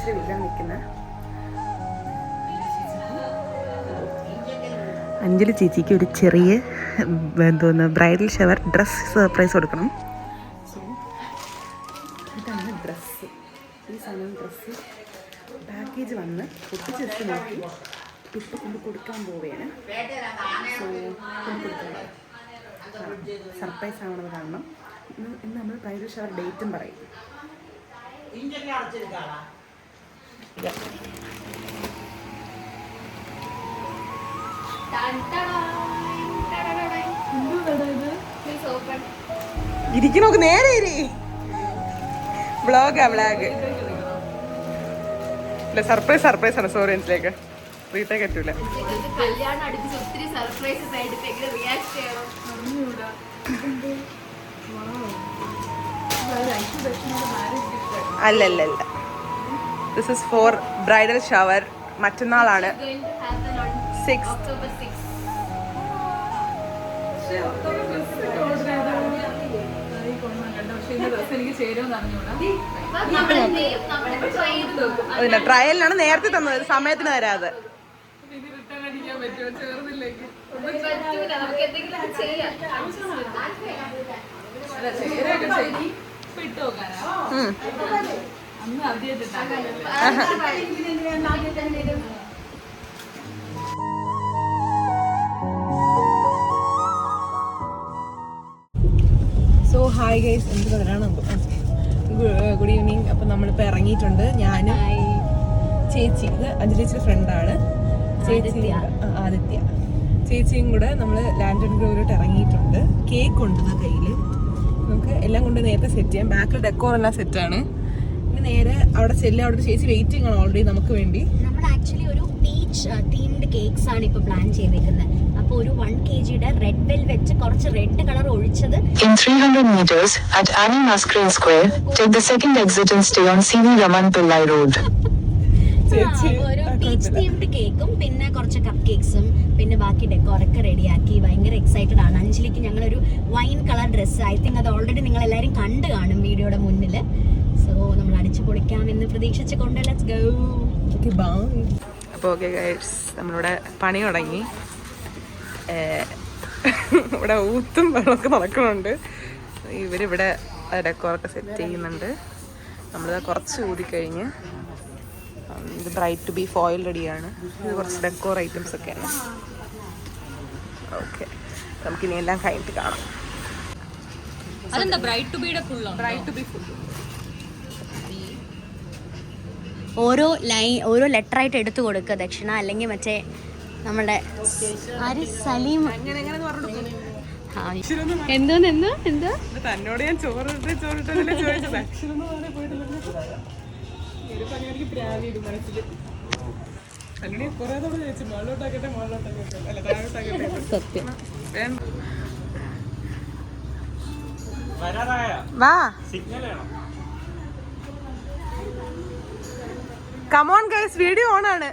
ചേച്ചിയുടെ വീട്ടിലാണ് നിൽക്കുന്നത്. അഞ്ജലി ചേച്ചിക്ക് ഒരു ചെറിയ എന്തോന്ന് ബ്രൈഡൽ ഷവർ ഡ്രസ് സർപ്രൈസ് കൊടുക്കണം. സോ ഇതാണ് ഡ്രസ്സ്. ഈ സാധനം ഡ്രസ്സ് പാക്കേജ് വന്ന് ഒട്ടിച്ച് നോക്കി ഇപ്പം കൊണ്ട് കൊടുക്കാൻ പോവുകയാണ്. സോ സർപ്രൈസ് ആവണമെന്ന് കാണണം. ഇന്ന് നമ്മൾ ബ്രൈഡൽ ഷവർ ഡേറ്റും പറയും. ഇരിക്കണോക്ക് നേരെ വ്ളോഗാ വ്ളോഗ് ഇല്ല സർപ്രൈസ് ആണ്. സോറി മനസ്സിലേക്ക് റീത്തെ കറ്റൂല. അല്ല this is for bridal shower. മറ്റന്നാളാണ് 6th. ട്രയലിനാണ് നേരത്തെ തന്നത്, സമയത്തിന് തരാതെ. സോ ഹായ് ഗൈസ്, എന്ത് പറയാനാണ്? Good evening. അപ്പം നമ്മളിപ്പോൾ ഇറങ്ങിയിട്ടുണ്ട്. ഞാനും ചേച്ചി, ഇത് അഞ്ജലി ചേച്ചിയുടെ ഫ്രണ്ടാണ് ആദിത്യ ചേച്ചിയും കൂടെ നമ്മൾ ലാൻഡൻ ഗ്രോവിലോട്ട് ഇറങ്ങിയിട്ടുണ്ട്. കേക്ക് ഉണ്ട് കയ്യിൽ. നമുക്ക് എല്ലാം കൊണ്ട് നേരത്തെ സെറ്റ് ചെയ്യാം. ബാക്കിൽ ഡെക്കോർ എല്ലാം സെറ്റാണ്. പിന്നെ നേരെ അവിടെ ചെല്ലാം. അവിടെ ചേച്ചി വെയിറ്റിംഗ് ആണ് ഓൾറെഡി നമുക്ക് വേണ്ടി. നമ്മൾ ആക്ച്വലി ഒരു പീച്ച് തീംഡ് കേക്ക്സ് ആണ് ഇപ്പോൾ പ്ലാൻ ചെയ്തേക്കുന്നത്. അപ്പോൾ ഒരു 1 kg റെഡ് വെൽവെറ്റ് കുറച്ച് red colour ഒഴിച്ചത്. In 300 meters at Annie Musgrave Square, take the second exit and stay on C.V. Raman Pillai Road. ഒരു പീച്ച് തീംഡ് കേക്കും പിന്നെ കുറച്ച് കപ്പ് കേക്ക്സും പിന്നെ ബാക്കി ഡെക്കോറൊക്കെ റെഡിയാക്കി ഭയങ്കര എക്സൈറ്റഡ് ആണ്. അഞ്ജലിക്ക് ഞങ്ങളൊരു wine colour dress, I think അത് ഓൾറെഡി നിങ്ങൾ എല്ലാവരും കണ്ടു കാണും വീഡിയോയുടെ മുന്നിൽ. സോ നമ്മൾ അടിച്ചു പൊളിക്കാമെന്ന് പ്രതീക്ഷിച്ചുകൊണ്ട് ലെറ്റ്സ് ഗോ. അപ്പോൾ ഓക്കെ ഗൈസ്, നമ്മളിവിടെ പണി തുടങ്ങി. ഇവിടെ ഊത്തും വെള്ളമൊക്കെ നടക്കുന്നുണ്ട്. ഇവരിവിടെ ഡെക്കോറൊക്കെ സെറ്റ് ചെയ്യുന്നുണ്ട്. നമ്മളിത് കുറച്ച് ഊതിക്കഴിഞ്ഞ് ഇത് ബ്രൈറ്റ് ടു ബി ഫോയിൽ റെഡിയാണ്. ഇത് കുറച്ച് ഡെക്കോർ ഐറ്റംസ് ഒക്കെയാണ്. ഓക്കെ, നമുക്കിനി എല്ലാം കഴിഞ്ഞിട്ട് കാണാം. ബ്രൈറ്റ് ടു ബി ഫുൾ ഓരോ ലെറ്റർ ആയിട്ട് എടുത്തു കൊടുക്കുക ദക്ഷിണ, അല്ലെങ്കിൽ മറ്റേ നമ്മുടെ സലീം തന്നോട് ഞാൻ ചോറിട്ട് ചോദിച്ചത്. വാ, കമോൺ ഗൈസ്, വീഡിയോ ഓൺ ആണ്.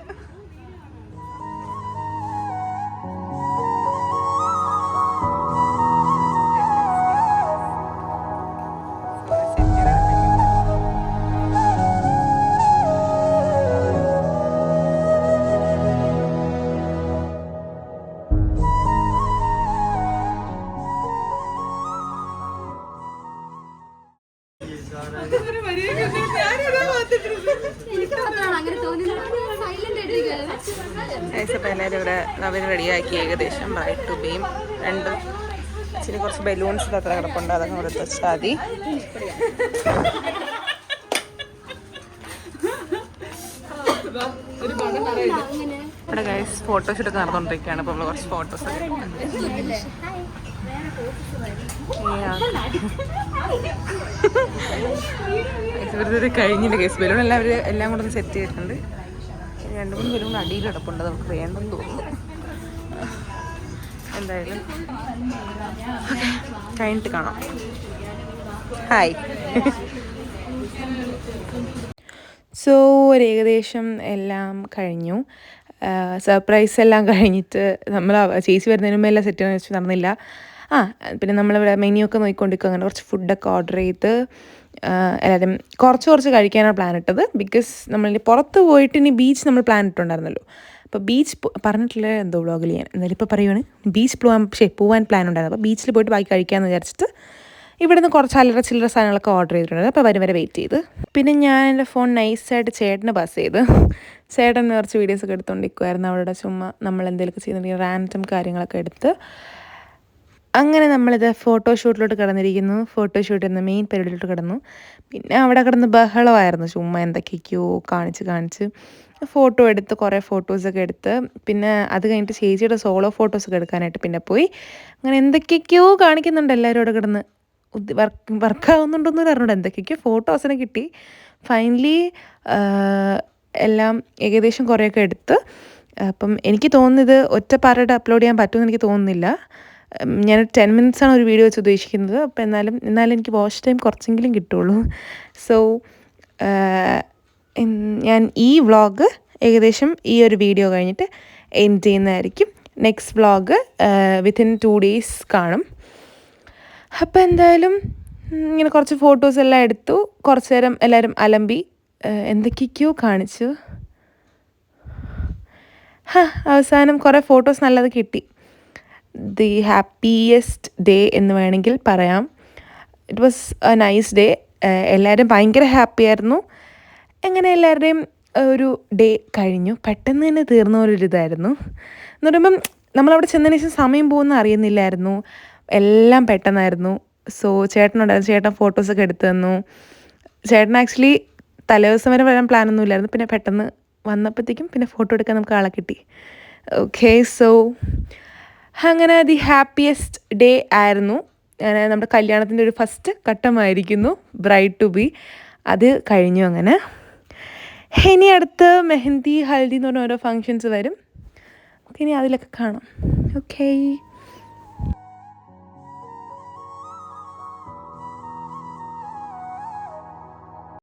എല്ലാവരും ഇവിടെ അവർ റെഡിയാക്കി ഏകദേശം ബ്രൈറ്റ് ടു ബീം രണ്ടും. ഇച്ചിരി കുറച്ച് ബലൂൺസ് അത്ര കിടപ്പുണ്ട്, അതൊക്കെ കൊടുത്ത് വെച്ചാൽ മതി. ഇവിടെ ഗൈസ് ഫോട്ടോഷൂട്ട് ഒക്കെ നടന്നുകൊണ്ടിരിക്കുകയാണ്. അപ്പോൾ നമ്മൾ കുറച്ച് ഫോട്ടോസ് ഒക്കെ ഇവരുടെ കഴിഞ്ഞില്ല കേസ്. ബലൂൺ എല്ലാം അവർ എല്ലാം കൂടെ സെറ്റ് ചെയ്തിട്ടുണ്ട്. 2-3 ബലൂൺ അടിയിൽ കിടപ്പുണ്ട്, നമുക്ക് വേണ്ടെന്ന് തോന്നുന്നു. എന്തായാലും കഴിഞ്ഞിട്ട് കാണാം. ഹായ്. സോ ഒരു ഏകദേശം എല്ലാം കഴിഞ്ഞു. സർപ്രൈസ് എല്ലാം കഴിഞ്ഞിട്ട് നമ്മൾ ചേച്ചി വരുന്നതിന് മുമ്പ് എല്ലാം സെറ്റ് ചെയ്യാന്ന് വെച്ച് നടന്നില്ല. പിന്നെ നമ്മളിവിടെ മെനു ഒക്കെ നോക്കിക്കൊണ്ടിരിക്കും. അങ്ങനെ കുറച്ച് ഫുഡൊക്കെ ഓർഡർ ചെയ്ത് എല്ലാവരും കുറച്ച് കഴിക്കാനാണ് പ്ലാൻ ഇട്ടത്. ബിക്കോസ് നമ്മൾ പുറത്ത് പോയിട്ട് ഇനി ബീച്ച് നമ്മൾ പ്ലാൻ ഇട്ടുണ്ടായിരുന്നല്ലോ. അപ്പോൾ ബീച്ച് പറഞ്ഞിട്ടില്ല എന്തോ വ്ളോഗിൽ ഞാൻ എന്നാലും ഇപ്പോൾ പറയുവാണ്. ബീച്ച് പോകാൻ പ്ലാൻ ഉണ്ടായിരുന്നു. അപ്പോൾ ബീച്ചിൽ പോയിട്ട് ബാക്കി കഴിക്കാമെന്ന് വിചാരിച്ചിട്ട് ഇവിടുന്ന് കുറച്ച് അല്ലറ ചില്ലറ സാധനങ്ങളൊക്കെ ഓർഡർ ചെയ്തിട്ടുണ്ട്. അപ്പോൾ വരെ വെയിറ്റ് ചെയ്ത് പിന്നെ ഞാൻ എൻ്റെ ഫോൺ നൈസായിട്ട് ചേട്ടന് പാസ് ചെയ്ത് ചേട്ടൻ കുറച്ച് വീഡിയോസൊക്കെ എടുത്തുകൊണ്ടിരിക്കുമായിരുന്നു. അവിടെ ചുമ്മാ നമ്മൾ എന്തെങ്കിലുമൊക്കെ ചെയ്യുന്നുണ്ടെങ്കിൽ റാൻഡം കാര്യങ്ങളൊക്കെ എടുത്ത് അങ്ങനെ നമ്മളിത് ഫോട്ടോഷൂട്ടിലോട്ട് കിടന്നിരിക്കുന്നു. ഫോട്ടോഷൂട്ട് എന്ന മെയിൻ പരിപാടിയിലോട്ട് കിടന്നു. പിന്നെ അവിടെ കിടന്ന് ബഹളമായിരുന്നു. ചുമ്മാ എന്തൊക്കെയൊക്കെയോ കാണിച്ച് ഫോട്ടോ എടുത്ത് കുറേ ഫോട്ടോസൊക്കെ എടുത്ത് പിന്നെ അത് കഴിഞ്ഞിട്ട് ചേച്ചിയുടെ സോളോ ഫോട്ടോസൊക്കെ എടുക്കാനായിട്ട് പിന്നെ പോയി. അങ്ങനെ എന്തൊക്കെയൊക്കെയോ കാണിക്കുന്നുണ്ട് എല്ലാവരും അവിടെ കിടന്ന്. വർക്കാവുന്നുണ്ടോയെന്ന് പറഞ്ഞിട്ട് എന്തൊക്കെയൊക്കെയോ ഫോട്ടോസിനെ കിട്ടി. ഫൈനലി എല്ലാം ഏകദേശം കുറേയൊക്കെ എടുത്ത്. അപ്പം എനിക്ക് തോന്നുന്നത് ഒറ്റ പാർട്ടായിട്ട് അപ്ലോഡ് ചെയ്യാൻ പറ്റുമെന്ന് എനിക്ക് തോന്നുന്നില്ല. ഞാൻ 10 മിനിറ്റ്സാണ് ഒരു വീഡിയോ വെച്ച് ഉദ്ദേശിക്കുന്നത്. അപ്പോൾ എന്നാലും എനിക്ക് വാച്ച് ടൈം കുറച്ചെങ്കിലും കിട്ടുള്ളൂ. സോ ഞാൻ ഈ വ്ളോഗ് ഏകദേശം ഈ ഒരു വീഡിയോ കഴിഞ്ഞിട്ട് എൻഡ് ചെയ്യുന്നതായിരിക്കും. നെക്സ്റ്റ് വ്ളോഗ് വിത്തിൻ 2 days കാണും. അപ്പോൾ എന്തായാലും ഇങ്ങനെ കുറച്ച് ഫോട്ടോസ് എല്ലാം എടുത്തു. കുറച്ച് നേരം എല്ലാവരും അലമ്പി എന്തൊക്കെയൊക്കെയോ കാണിച്ചു. അവസാനം കുറേ ഫോട്ടോസ് നല്ലത് കിട്ടി. ദി ഹാപ്പിയസ്റ്റ് ഡേ എന്ന് വേണമെങ്കിൽ പറയാം. It was A nice day. എല്ലാവരും ഭയങ്കര ഹാപ്പി ആയിരുന്നു. എങ്ങനെ എല്ലാവരുടെയും ഒരു ഡേ കഴിഞ്ഞു. പെട്ടെന്ന് തന്നെ തീർന്ന പോലൊരിതായിരുന്നു. എന്ന് പറയുമ്പം നമ്മളവിടെ ചെന്നതിന് ശേഷം സമയം പോകുന്ന അറിയുന്നില്ലായിരുന്നു. എല്ലാം പെട്ടെന്നായിരുന്നു. സോ ചേട്ടനുണ്ടായിരുന്നു. ചേട്ടൻ ഫോട്ടോസൊക്കെ എടുത്തു തന്നു. ചേട്ടൻ ആക്ച്വലി തലേദിവസം വരെ വരാൻ പ്ലാനൊന്നും ഇല്ലായിരുന്നു. പിന്നെ പെട്ടെന്ന് വന്നപ്പോഴത്തേക്കും പിന്നെ ഫോട്ടോ എടുക്കാൻ നമുക്ക് ആളെ കിട്ടി. ഓക്കെ, സോ അങ്ങനെ ദി ഹാപ്പിയസ്റ്റ് ഡേ ആയിരുന്നു. നമ്മുടെ കല്യാണത്തിൻ്റെ ഒരു ഫസ്റ്റ് ഘട്ടമായിരിക്കുന്നു ബ്രൈഡ് ടു ബി. അത് കഴിഞ്ഞു. അങ്ങനെ ഇനി അടുത്ത് മെഹന്തി ഹൽദി എന്ന് പറഞ്ഞ ഓരോ ഫങ്ഷൻസ് വരും. ഇനി അതിലൊക്കെ കാണാം. ഓക്കെ.